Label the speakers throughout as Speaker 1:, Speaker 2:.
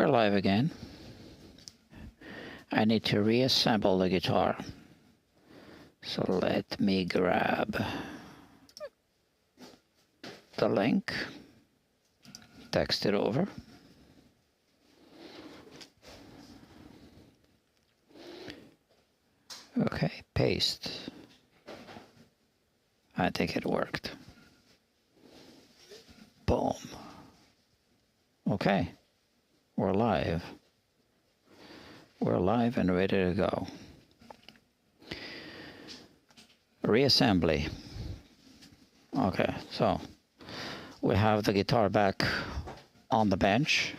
Speaker 1: we're live again. I need to reassemble the guitar. So let me grab the link, text it over. Okay, paste. I think it worked. Boom. Okay, we're live. We're live and ready to go. Reassembly. Okay, so we have the guitar back on the bench.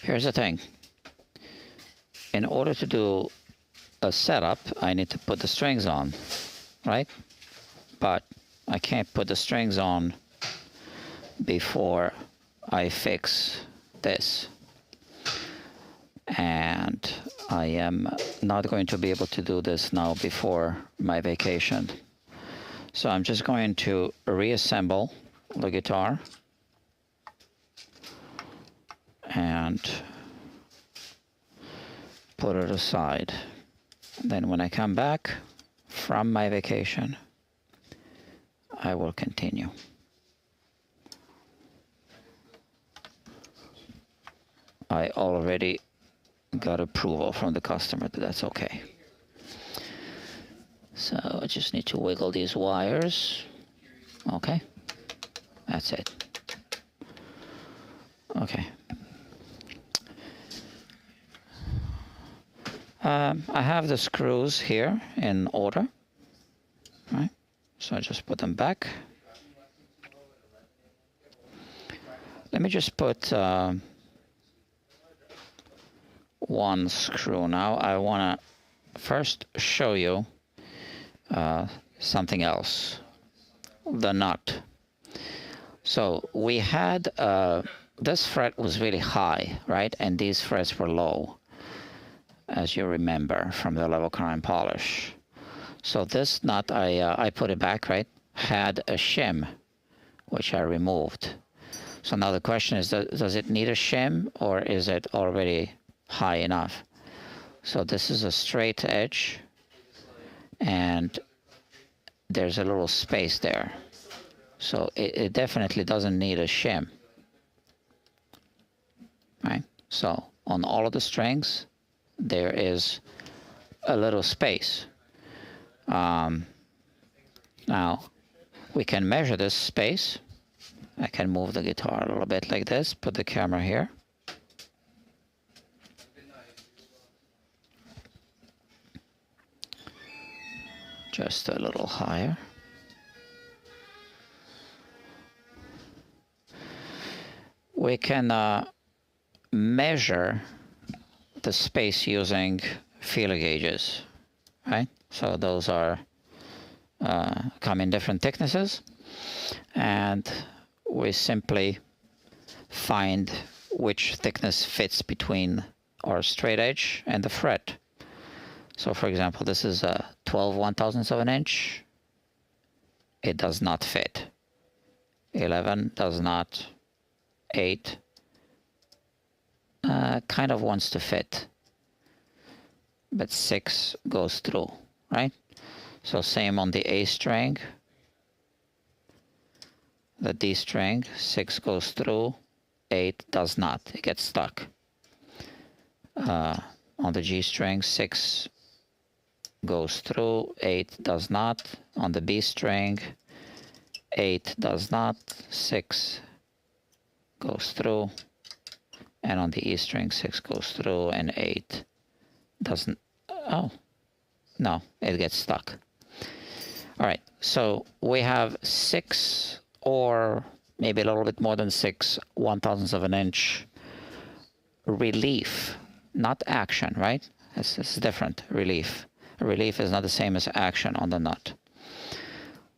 Speaker 1: Here's the thing. In order to do a setup, I need to put the strings on, right? But I can't put the strings on before I fix this. And I am not going to be able to do this now before my vacation. So I'm just going to reassemble the guitar and put it aside. Then when I come back from my vacation, I will continue. I already got approval from the customer that that's okay. So I just need to wiggle these wires. Okay, that's it. Okay. I have the screws here in order, right? So I just put them back. Let me just put one screw now. I want to first show you something else, the nut. So we had, this fret was really high, right? And these frets were low, as you remember from the level crown polish. So this nut, I put it back, right? Had a shim, which I removed. So now the question is, does it need a shim or is it already high enough? So this is a straight edge and there's a little space there. So it definitely doesn't need a shim, right? So on all of the strings, there is a little space. Now we can measure this space. I can move the guitar a little bit like this, put the camera here. Just a little higher. We can measure the space using feeler gauges, right? So those are come in different thicknesses, and we simply find which thickness fits between our straight edge and the fret. So for example, this is a 12 1/1000ths of an inch. It does not fit. 11 does not. 8 kind of wants to fit, but 6 goes through, right? So same on the A string, the D string, 6 goes through, 8 does not, it gets stuck. On the G string, 6 goes through, 8 does not. On the B string, 8 does not, 6 goes through. And on the E string, 6 goes through and 8 doesn't. Oh, no, it gets stuck. All right, so we have 6 or maybe a little bit more than 6 1/1000ths of an inch relief, not action, right? It's different, relief. Relief is not the same as action on the nut.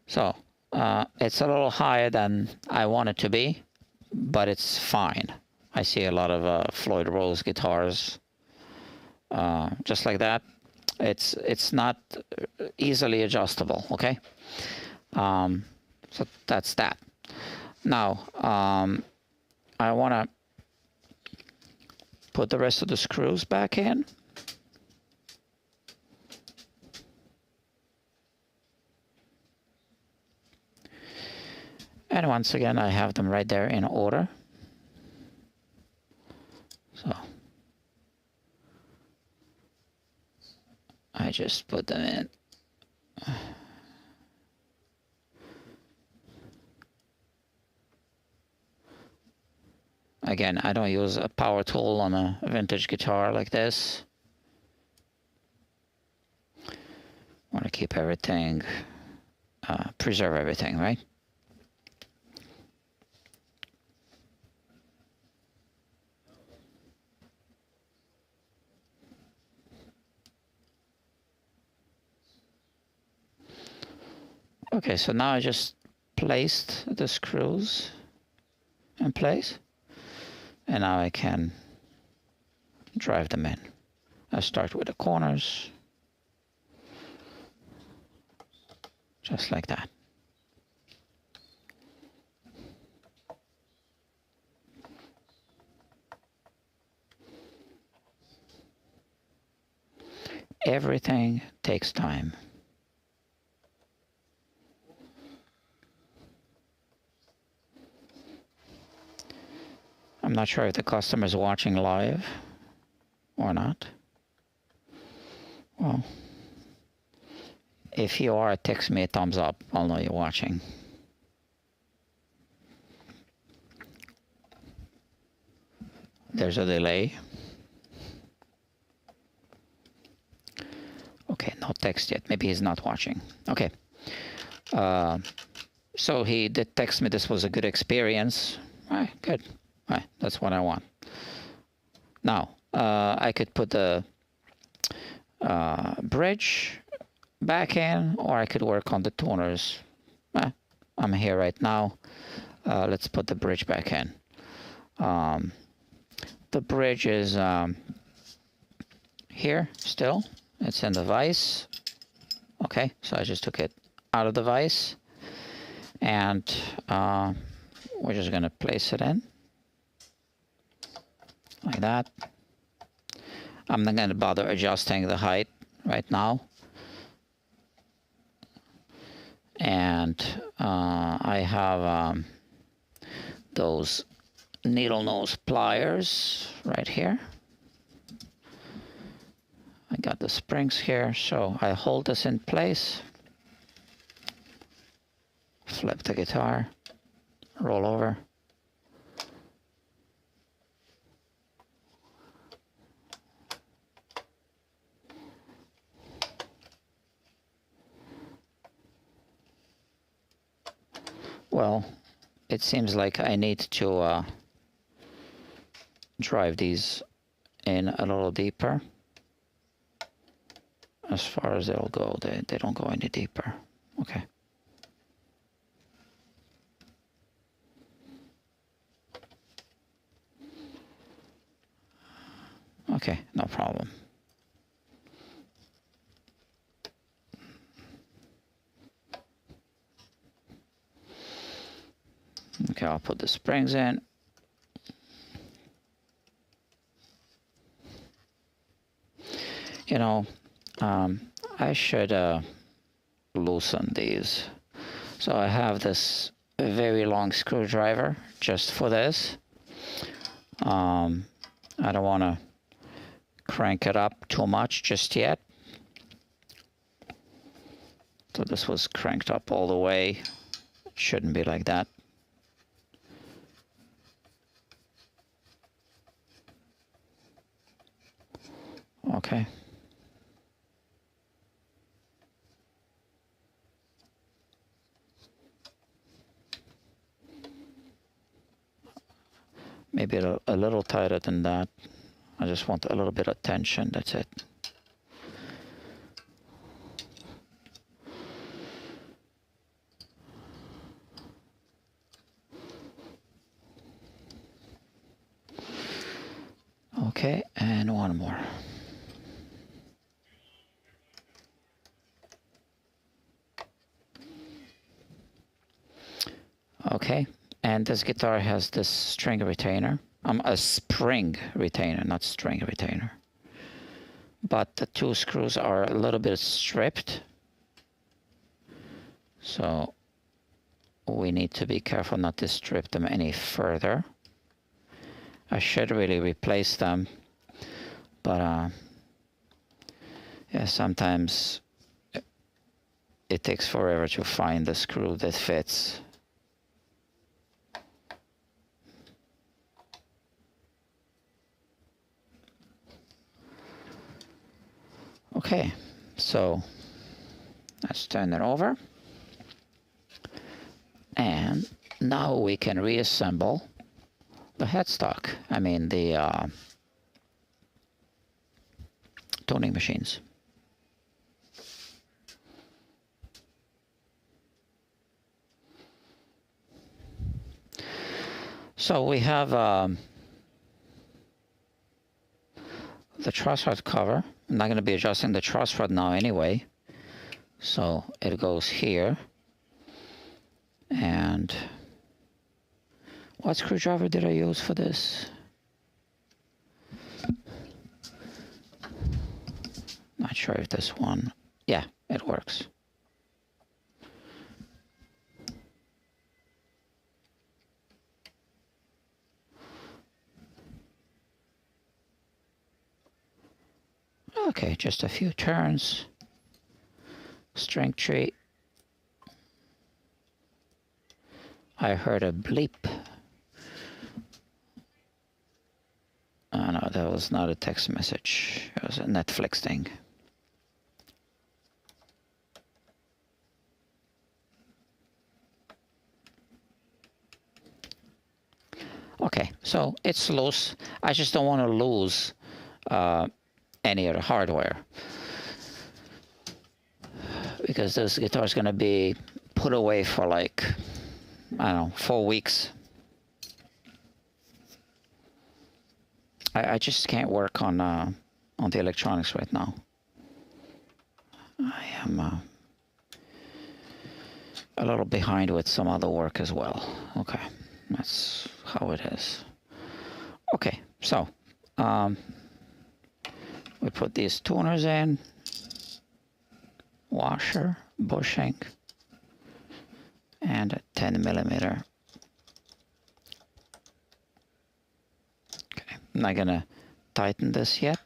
Speaker 1: So it's a little higher than I want it to be, but it's fine. I see a lot of Floyd Rose guitars just like that. It's not easily adjustable, okay? So that's that. Now, I want to put the rest of the screws back in. And once again, I have them right there in order. So I just put them in. Again, I don't use a power tool on a vintage guitar like this. I want to keep everything, preserve everything, right? Okay, so now I just placed the screws in place, and now I can drive them in. I start with the corners, just like that. Everything takes time. I'm not sure if the customer is watching live or not. Well, if you are, text me a thumbs up. I'll know you're watching. There's a delay. Okay, no text yet. Maybe he's not watching. Okay. So he did text me this was a good experience. All right, good. All right, that's what I want. Now, I could put the bridge back in, or I could work on the tuners. I'm here right now. Let's put the bridge back in. The bridge is here still. It's in the vise. Okay, so I just took it out of the vise, and we're just going to place it in like that. I'm not going to bother adjusting the height right now. And I have those needle nose pliers right here. I got the springs here, so I hold this in place, flip the guitar, roll over. Well, it seems like I need to drive these in a little deeper. As far as they'll go, they don't go any deeper. Okay. Okay, no problem. Okay, I'll put the springs in. You know, I should loosen these. So I have this very long screwdriver just for this. I don't want to crank it up too much just yet. So this was cranked up all the way. It shouldn't be like that. Okay. Maybe a little tighter than that. I just want a little bit of tension, that's it. Okay, and one more. Okay, and this guitar has this string retainer. A spring retainer, not string retainer. But the two screws are a little bit stripped, so we need to be careful not to strip them any further. I should really replace them, but yeah, sometimes it takes forever to find the screw that fits. Okay, so let's turn it over. And now we can reassemble the headstock. I mean the tuning machines. So we have the truss rod cover. I'm not going to be adjusting the truss rod now anyway. So it goes here. And what screwdriver did I use for this? Not sure if this one. Yeah, it works. Okay, just a few turns. String tree. I heard a bleep. Oh no, that was not a text message. It was a Netflix thing. Okay, so it's loose. I just don't want to lose any of the hardware, because this guitar is going to be put away for like, I don't know, 4 weeks. I just can't work on the electronics right now. I am a little behind with some other work as well. Okay, that's how it is. Okay, so we put these tuners in, washer, bushing, and a 10mm. Okay, I'm not gonna tighten this yet.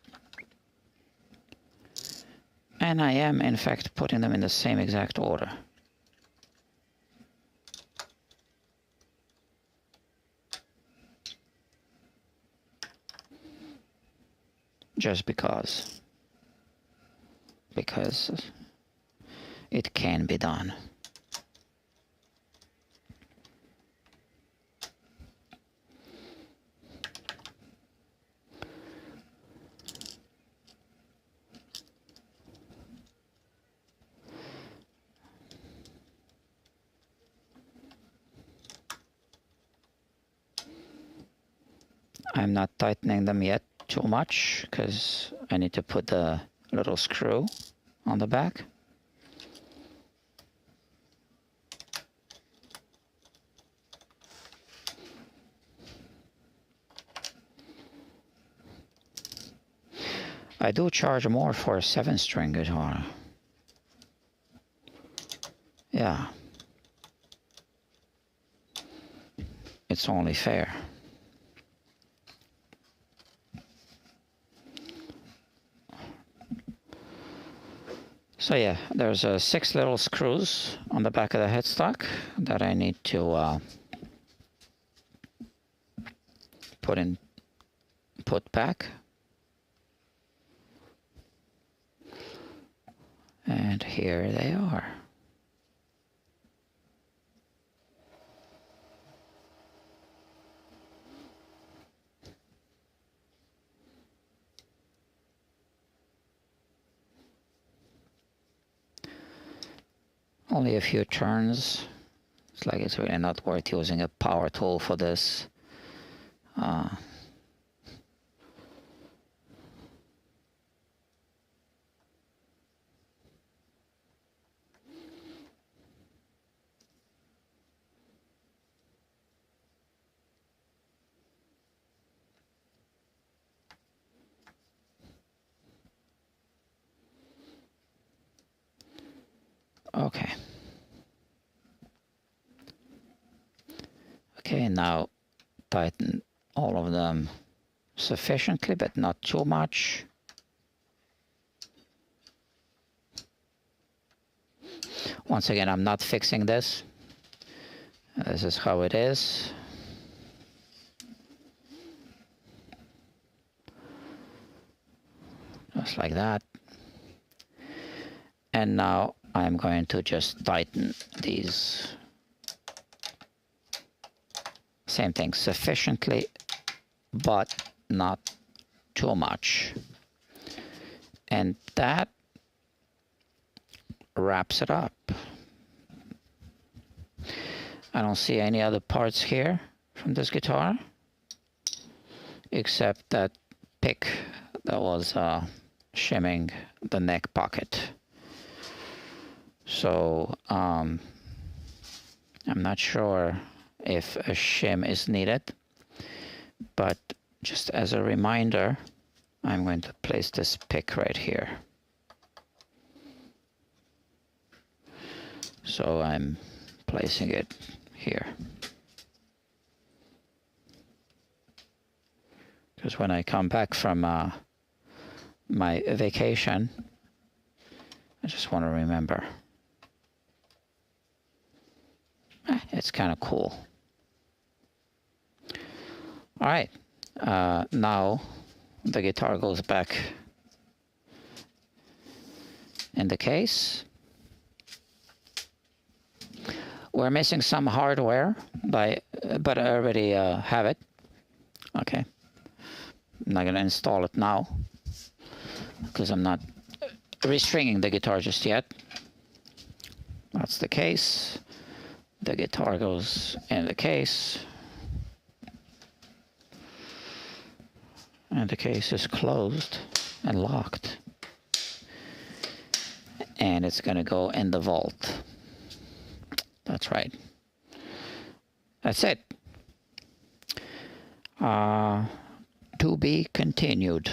Speaker 1: And I am, in fact, putting them in the same exact order. Just because it can be done. I'm not tightening them yet too much because I need to put the little screw on the back. I do charge more for a 7-string guitar. Yeah. It's only fair. So yeah, there's 6 little screws on the back of the headstock that I need to put back. And here they are. Only a few turns. It's like it's really not worth using a power tool for this. Okay. Okay, now tighten all of them sufficiently, but not too much. Once again, I'm not fixing this. This is how it is. Just like that. And now I'm going to just tighten these. Same thing, sufficiently, but not too much. And that wraps it up. I don't see any other parts here from this guitar, except that pick that was shimming the neck pocket. So I'm not sure if a shim is needed, but just as a reminder, I'm going to place this pick right here. So I'm placing it here. Because when I come back from my vacation, I just want to remember. It's kind of cool. All right, now the guitar goes back in the case. We're missing some hardware, but I already have it. Okay, I'm not gonna install it now because I'm not restringing the guitar just yet. That's the case. The guitar goes in the case. And the case is closed and locked. And it's gonna go in the vault. That's right. That's it. To be continued.